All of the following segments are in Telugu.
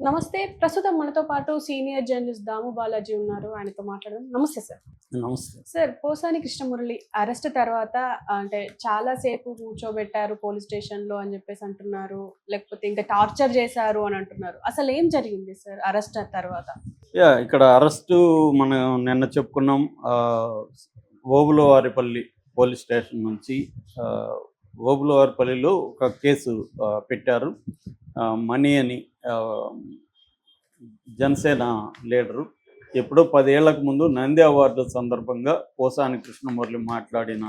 నమస్తే. ప్రస్తుతం మనతో పాటు సీనియర్ జర్నలిస్ట్ దాము బాలాజీ ఉన్నారు. ఆయనతో మాట్లాడదాం. నమస్తే సార్. నమస్తే. సార్, పోసాని కృష్ణమురళి అరెస్ట్ తర్వాత అంటే చాలా సేపు కూర్చోబెట్టారు పోలీస్ స్టేషన్‌లో అని జెప్పేసి అంటున్నారు. లేకపోతే ఇంకా టార్చర్ చేశారు అని అంటున్నారు. అసలేం జరిగింది సార్ అరెస్ట్ తర్వాత? ఇక్కడ అరెస్టు మనం నిన్న చెప్పుకున్నాం. ఓబులవారిపల్లి పోలీస్ స్టేషన్ నుంచి ఓబులవారిపల్లిలో ఒక కేసు పెట్టారు. మనీ అని జనసేన లీడరు ఎప్పుడో 10 ఏళ్లకు ముందు నంది అవార్డు సందర్భంగా పోసాని కృష్ణమురళి మాట్లాడిన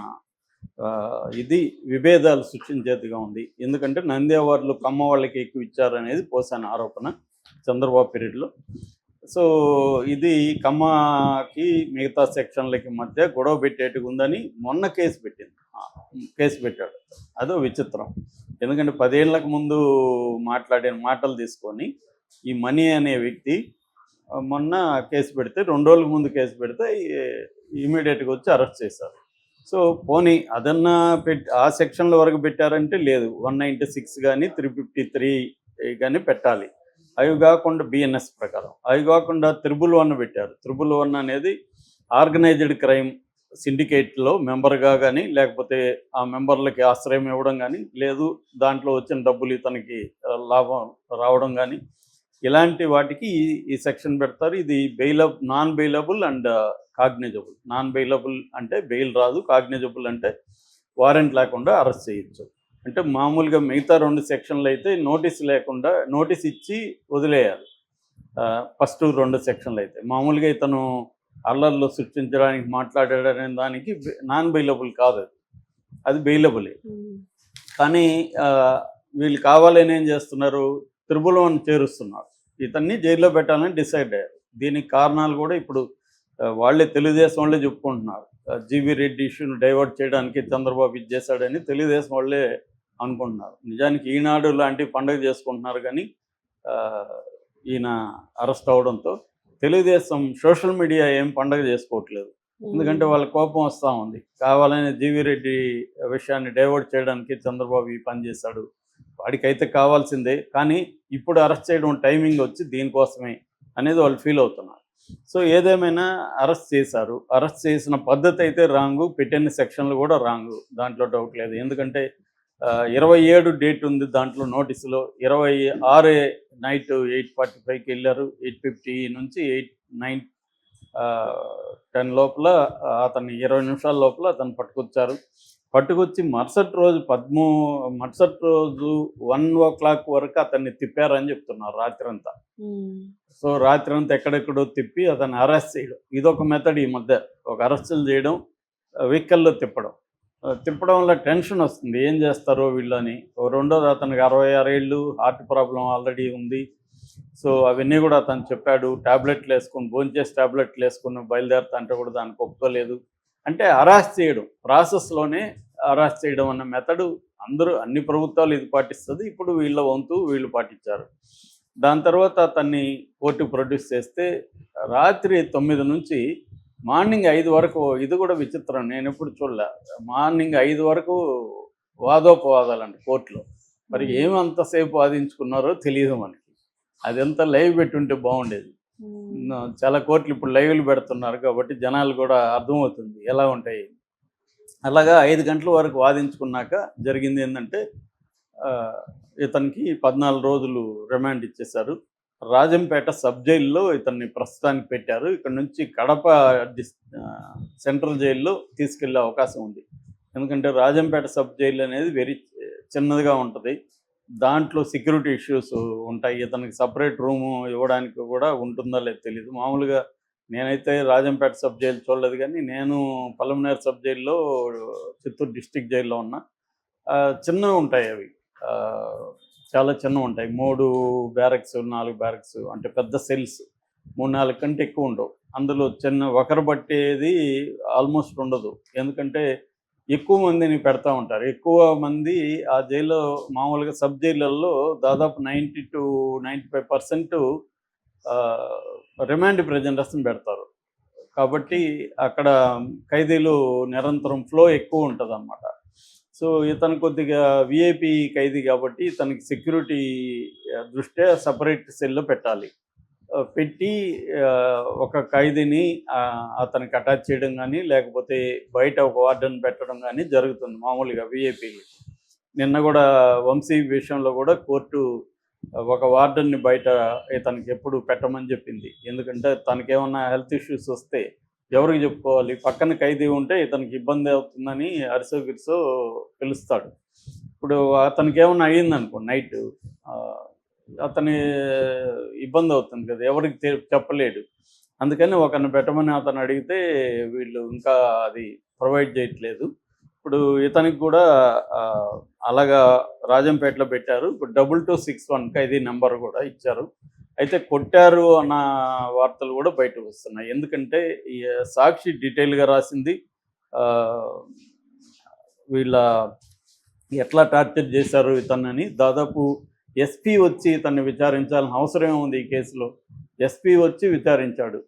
ఇది విభేదాలు సృష్టించేదిగా ఉంది. ఎందుకంటే నంది అవార్డులు కమ్మ వాళ్ళకి ఎక్కువ ఇచ్చారనేది పోసాని ఆరోపణ చంద్రబాబు పీరియడ్లో. సో ఇది కమ్మకి మిగతా సెక్షన్లకి మధ్య గొడవ పెట్టేట్టుగా ఉందని మొన్న కేసు పెట్టాడు. అదో విచిత్రం. ఎందుకంటే 10 ఏళ్లకు ముందు మాట్లాడిన మాటలు తీసుకొని ఈ మనీ అనే వ్యక్తి మొన్న కేసు పెడితే 2 రోజుల ముందు కేసు పెడితే ఇమీడియట్గా వచ్చి అరెస్ట్ చేశారు. సో పోనీ అదన్నా ఆ సెక్షన్ల వరకు పెట్టారంటే లేదు, 196 కానీ 353 కానీ పెట్టాలి. అవి కాకుండా బిఎన్ఎస్ ప్రకారం అవి కాకుండా 111 పెట్టారు. 111 అనేది ఆర్గనైజ్డ్ క్రైమ్ సిండికేట్లో మెంబర్గా కానీ, లేకపోతే ఆ మెంబర్లకి ఆశ్రయం ఇవ్వడం కానీ, లేదు దాంట్లో వచ్చిన డబ్బులు ఇతనికి లాభం రావడం కానీ, ఇలాంటి వాటికి ఈ సెక్షన్ పెడతారు. ఇది non bailable and cognisable. Non bailable అంటే బెయిల్ రాదు, కాగ్నిజబుల్ అంటే వారెంట్ లేకుండా అరెస్ట్ చేయొచ్చు. అంటే మామూలుగా మిగతా 2 సెక్షన్లు అయితే నోటీస్ లేకుండా నోటీస్ ఇచ్చి వదిలేయాలి. ఫస్ట్ 2 సెక్షన్లు అయితే మామూలుగా ఇతను అల్లర్లు సృష్టించడానికి మాట్లాడాడనే దానికి నాన్ బెయిలబుల్ కాదు, అది బెయిలబులే. కానీ వీళ్ళు కావాలని ఏం చేస్తున్నారు, 111 చేరుస్తున్నారు. ఇతన్ని జైల్లో పెట్టాలని డిసైడ్ అయ్యారు. దీనికి కారణాలు కూడా ఇప్పుడు వాళ్ళే తెలుగుదేశం వాళ్ళే చెప్పుకుంటున్నారు. జీవీ రెడ్డి ఇష్యూని డైవర్ట్ చేయడానికి చంద్రబాబు ఇది చేశాడని తెలుగుదేశం వాళ్ళే అనుకుంటున్నారు. నిజానికి ఈనాడు లాంటి పండుగ చేసుకుంటున్నారు, కానీ ఈయన అరెస్ట్ అవడంతో తెలుగుదేశం సోషల్ మీడియా ఏం పండుగ చేసుకోవట్లేదు. ఎందుకంటే వాళ్ళ కోపం వస్తూ ఉంది. కావాలని జీవీ రెడ్డి విషయాన్ని డైవర్ట్ చేయడానికి చంద్రబాబు ఈ పని చేశాడు, వాడికైతే కావాల్సిందే, కానీ ఇప్పుడు అరెస్ట్ చేయడం టైమింగ్ వచ్చి దీనికోసమే అనేది వాళ్ళు ఫీల్ అవుతున్నారు. సో ఏదేమైనా అరెస్ట్ చేశారు. అరెస్ట్ చేసిన పద్ధతి అయితే రాంగు, పెట్టిన సెక్షన్లు కూడా రాంగు, దాంట్లో డౌట్ లేదు. ఎందుకంటే 27 డేట్ ఉంది దాంట్లో నోటీసులో. 26 నైట్ 8:45కి వెళ్ళారు. 8:50 నుంచి 9:10 లోపల అతన్ని 20 నిమిషాల లోపల అతను పట్టుకొచ్చి మరుసటి రోజు 1 o'clock వరకు అతన్ని తిప్పారని చెప్తున్నారు రాత్రంతా. సో రాత్రంతా ఎక్కడెక్కడో తిప్పి అతన్ని అరెస్ట్ చేయడం, ఇదొక మెథడ్. ఈ మధ్య ఒక అరెస్టులు చేయడం, వెహికల్లో తిప్పడం వల్ల టెన్షన్ వస్తుంది, ఏం చేస్తారో వీళ్ళని. రెండోది అతనికి 66 ఏళ్ళు, హార్ట్ ప్రాబ్లం ఆల్రెడీ ఉంది. సో అవన్నీ కూడా అతను చెప్పాడు. ట్యాబ్లెట్లు వేసుకొని భోంచేసి ట్యాబ్లెట్లు వేసుకుని బయలుదేరుతా అంటే కూడా దానికి ఒప్పుకోలేదు. అంటే అరెస్ట్ చేయడం, ప్రాసెస్లోనే అరెస్ట్ చేయడం అన్న మెథడు అన్ని ప్రభుత్వాలు ఇది పాటిస్తుంది. ఇప్పుడు వీళ్ళ వంతు వీళ్ళు పాటించారు. దాని తర్వాత అతన్ని కోర్టుకు ప్రొడ్యూస్ చేస్తే రాత్రి 9 నుంచి మార్నింగ్ 5 వరకు, ఇది కూడా విచిత్రం, నేను ఎప్పుడు చూడలే. మార్నింగ్ 5 వరకు వాదోపవాదాలండి కోర్టులో. మరి ఏమి అంతసేపు వాదించుకున్నారో తెలియదు మనకి. అదంతా లైవ్ పెట్టుంటే బాగుండేది. చాలా కోర్టులు ఇప్పుడు లైవ్లు పెడుతున్నారు కాబట్టి జనాలు కూడా అర్థమవుతుంది ఎలా ఉంటాయి. అలాగా 5 గంటల వరకు వాదించుకున్నాక జరిగింది ఏంటంటే ఇతనికి 14 రోజులు రిమాండ్ ఇచ్చేశారు. రాజంపేట సబ్ జైల్లో ఇతన్ని ప్రస్తుతానికి పెట్టారు. ఇక్కడ నుంచి కడప సెంట్రల్ జైల్లో తీసుకెళ్లే అవకాశం ఉంది. ఎందుకంటే రాజంపేట సబ్ జైలు అనేది వెరీ చిన్నదిగా ఉంటుంది. దాంట్లో సెక్యూరిటీ ఇష్యూస్ ఉంటాయి. ఇతనికి సపరేట్ రూము ఇవ్వడానికి కూడా ఉంటుందో లేదో తెలియదు. మామూలుగా నేనైతే రాజంపేట సబ్ జైలు చూడలేదు, కానీ నేను పలమనేరు సబ్ జైల్లో చిత్తూరు డిస్టిక్ జైల్లో ఉన్నా. చిన్నవి ఉంటాయి అవి, చాలా చిన్నవి ఉంటాయి. 3 బ్యారక్స్ 4 బ్యారక్స్ అంటే పెద్ద సెల్స్ 3-4 కంటే ఎక్కువ ఉండవు. అందులో ఒకరు పట్టేది ఆల్మోస్ట్ ఉండదు. ఎందుకంటే ఎక్కువ మందిని పెడతా ఉంటారు. ఎక్కువ మంది ఆ జైల్లో, మామూలుగా సబ్ జైళ్ళల్లో దాదాపు 90 to 95% రిమాండ్ ప్రెజెంటర్స్ని పెడతారు. కాబట్టి అక్కడ ఖైదీలు నిరంతరం ఫ్లో ఎక్కువ ఉంటుంది అన్నమాట. సో ఇతను కొద్దిగా విఐపి ఖైదీ కాబట్టి ఇతనికి సెక్యూరిటీ దృష్ట్యా సపరేట్ సెల్లో పెట్టాలి. పెట్టి ఒక ఖైదీని అతనికి అటాచ్ చేయడం కానీ, లేకపోతే బయట ఒక వార్డెన్ పెట్టడం కానీ జరుగుతుంది మామూలుగా విఐపీలు. నిన్న కూడా వంశీ విషయంలో కూడా కోర్టు ఒక వార్డెన్ని బయట ఇతనికి ఎప్పుడు పెట్టమని చెప్పింది. ఎందుకంటే తనకేమన్నా హెల్త్ ఇష్యూస్ వస్తే ఎవరికి చెప్పుకోవాలి? పక్కన ఖైదీ ఉంటే ఇతనికి ఇబ్బంది అవుతుందని అరిసో గిరిసో పిలుస్తాడు. ఇప్పుడు అతనికి ఏమన్నా అయ్యిందనుకో నైట్, అతని ఇబ్బంది అవుతుంది కదా, ఎవరికి చెప్పలేడు. అందుకని ఒకరిని పెట్టమని అతను అడిగితే వీళ్ళు ఇంకా అది ప్రొవైడ్ చేయట్లేదు. ఇప్పుడు ఇతనికి కూడా అలాగా రాజంపేటలో పెట్టారు. ఇప్పుడు 2261 ఖైదీ నెంబర్ కూడా ఇచ్చారు. అయితే కొట్టారు అన్న వార్తలు కూడా బయటకు వస్తున్నాయి. ఎందుకంటే ఈ సాక్షి డీటెయిల్గా రాసింది. వీళ్ళ ఎట్లా టార్చర్ చేశారు ఇతన్నని దాదాపు ఎస్పీ వచ్చి ఇతన్ని విచారించాల్సిన అవసరం ఉంది ఈ కేసులో. ఎస్పీ వచ్చి విచారించాడు.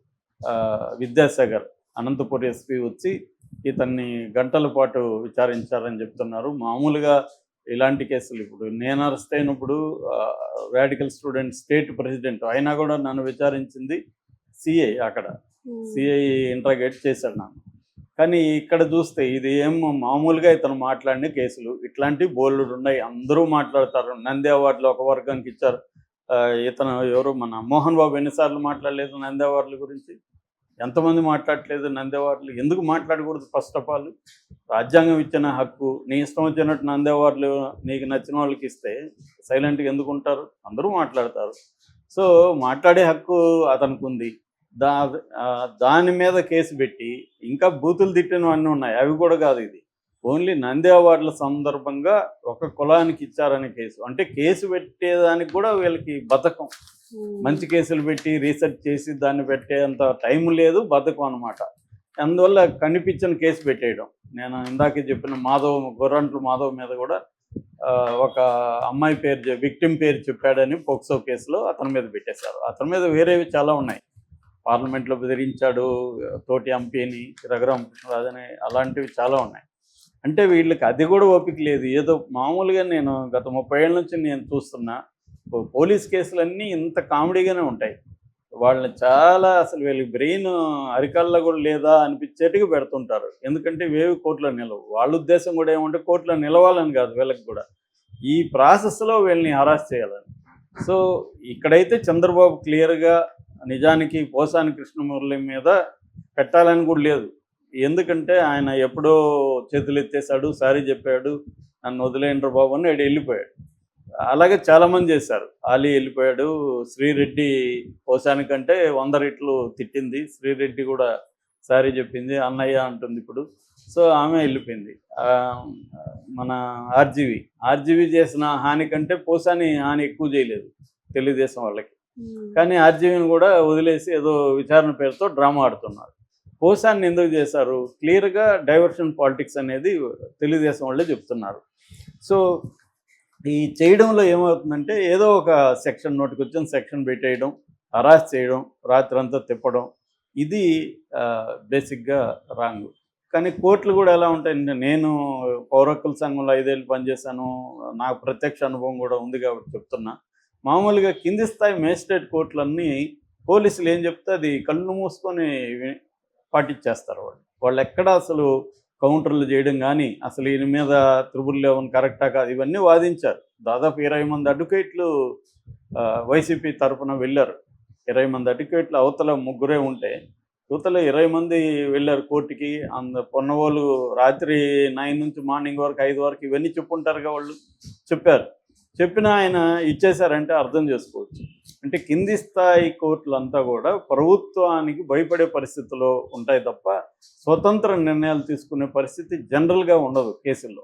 విద్యాసాగర్ అనంతపురం ఎస్పీ వచ్చి ఇతన్ని గంటల పాటు విచారించారని చెప్తున్నారు. మామూలుగా ఇలాంటి కేసులు ఇప్పుడు నేను అరెస్ట్ అయినప్పుడు రాడికల్ స్టూడెంట్ స్టేట్ ప్రెసిడెంట్ అయినా కూడా నన్ను విచారించింది సిఐ. అక్కడ సిఐ ఇంట్రాగేట్ చేశాడు నన్ను. కానీ ఇక్కడ చూస్తే ఇది ఏం మామూలుగా ఇతను మాట్లాడిన కేసులు ఇట్లాంటివి బోల్డ్ ఉన్నాయి. అందరూ మాట్లాడతారు. నంది అవార్డులు ఒక వర్గానికి ఇచ్చారు. ఇతను ఎవరు మన మోహన్ బాబు ఎన్నిసార్లు మాట్లాడలేదు నంది అవార్డుల గురించి? ఎంతమంది మాట్లాడలేదు నంది అవార్డులు? ఎందుకు మాట్లాడకూడదు? ఫస్ట్ ఆఫ్ ఆల్ రాజ్యాంగం ఇచ్చిన హక్కు. నీ ఇష్టం వచ్చినట్టు నంది అవార్డులు నీకు నచ్చిన వాళ్ళకి ఇస్తే సైలెంట్గా ఎందుకు ఉంటారు? అందరూ మాట్లాడతారు. సో మాట్లాడే హక్కు అతనికి ఉంది. దాని మీద కేసు పెట్టి ఇంకా బూతులు తిట్టినవన్నీ ఉన్నాయి. అవి కూడా కాదు, ఇది ఓన్లీ నంది అవార్డుల సందర్భంగా ఒక కులానికి ఇచ్చారనే కేసు. అంటే కేసు పెట్టేదానికి కూడా వీళ్ళకి బద్ధకం. మంచి కేసులు పెట్టి రీసెర్చ్ చేసి దాన్ని పెట్టేంత టైం లేదు, బద్ధకం అనమాట. అందువల్ల కనిపించిన కేసు పెట్టేయడం. నేను ఇందాకే చెప్పిన గొర్రంట్ల మాధవ్ మీద కూడా ఒక అమ్మాయి పేరు విక్టిమ్ పేరు చెప్పాడని పోక్సో కేసులో అతని మీద పెట్టేశారు. అతని మీద వేరేవి చాలా ఉన్నాయి. పార్లమెంట్లో బెదిరించాడు తోటి ఎంపీని రఘురామ కృష్ణరాజని, అలాంటివి చాలా ఉన్నాయి. అంటే వీళ్ళకి అది కూడా ఓపిక లేదు. ఏదో మామూలుగా నేను గత 30 ఏళ్ళ నుంచి నేను చూస్తున్నా పోలీస్ కేసులన్నీ ఇంత కామెడీగానే ఉంటాయి. వాళ్ళని చాలా అసలు వీళ్ళకి బ్రెయిన్ అరికాల్లో కూడా లేదా అనిపించేట్టుగా పెడుతుంటారు. ఎందుకంటే ఇవేవి కోర్టులో నిలవు. వాళ్ళ ఉద్దేశం కూడా ఏమంటే కోర్టులో నిలవాలని కాదు, వీళ్ళకి కూడా ఈ ప్రాసెస్లో వీళ్ళని హరాస్ చేయాలని. సో ఇక్కడైతే చంద్రబాబు క్లియర్గా నిజానికి పోసాని కృష్ణమురళి మీద పెట్టాలని కూడా లేదు. ఎందుకంటే ఆయన ఎప్పుడో చేతులు ఎత్తేసాడు, సారీ చెప్పాడు, నన్ను వదిలేండ్రు బాబు అని వెళ్ళిపోయాడు. అలాగే చాలామంది చేశారు. ఆలీ వెళ్ళిపోయాడు. శ్రీరెడ్డి పోసాని కంటే 100 రెట్లు తిట్టింది. శ్రీరెడ్డి కూడా సారీ చెప్పింది, అన్నయ్య అంటుంది ఇప్పుడు. సో ఆమె వెళ్ళిపోయింది. మన ఆర్జీవి చేసిన హాని కంటే పోసాని హాని ఎక్కువ చేయలేదు తెలుగుదేశం వాళ్ళకి. కానీ ఆర్జీవిని కూడా వదిలేసి ఏదో విచారణ పేరుతో డ్రామా ఆడుతున్నారు. పోసాన్ని ఎందుకు చేశారు? క్లియర్గా డైవర్షన్ పాలిటిక్స్ అనేది తెలుగుదేశం వాళ్ళే చెప్తున్నారు. సో ఈ చేయడంలో ఏమవుతుందంటే ఏదో ఒక సెక్షన్ నోటికి వచ్చిన సెక్షన్ పెట్టేయడం, హరాస్ చేయడం, రాత్రంతా తిప్పడం, ఇది బేసిక్గా రాంగ్. కానీ కోర్టులు కూడా ఎలా ఉంటాయంటే, నేను పౌర హక్కుల సంఘంలో 5 ఏళ్ళు పనిచేశాను, నాకు ప్రత్యక్ష అనుభవం కూడా ఉంది కాబట్టి చెప్తున్నా. మామూలుగా కింది స్థాయి మేజిస్ట్రేట్ కోర్టులన్నీ పోలీసులు ఏం చెప్తే అది కళ్ళు మూసుకొని పాటించేస్తారు. వాళ్ళు ఎక్కడ అసలు కౌంటర్లు చేయడం కానీ, అసలు ఈయన మీద 11 కరెక్టా కాదు, ఇవన్నీ వాదించారు. దాదాపు 20 మంది అడ్వకేట్లు వైసీపీ తరఫున వెళ్ళారు. 20 మంది అడ్వకేట్లు, అవతల 3 ఉంటే యువతలో 20 మంది వెళ్ళారు కోర్టుకి. పొన్నవోళ్ళు రాత్రి 9 నుంచి మార్నింగ్ వరకు 5 వరకు ఇవన్నీ చెప్పుంటారుగా, వాళ్ళు చెప్పారు. చెప్పిన ఆయన ఇచ్చేశారంటే అర్థం చేసుకోవచ్చు. అంటే కింది స్థాయి కోర్టులంతా కూడా ప్రభుత్వానికి భయపడే పరిస్థితిలో ఉంటాయి తప్ప స్వతంత్ర నిర్ణయాలు తీసుకునే పరిస్థితి జనరల్గా ఉండదు కేసుల్లో.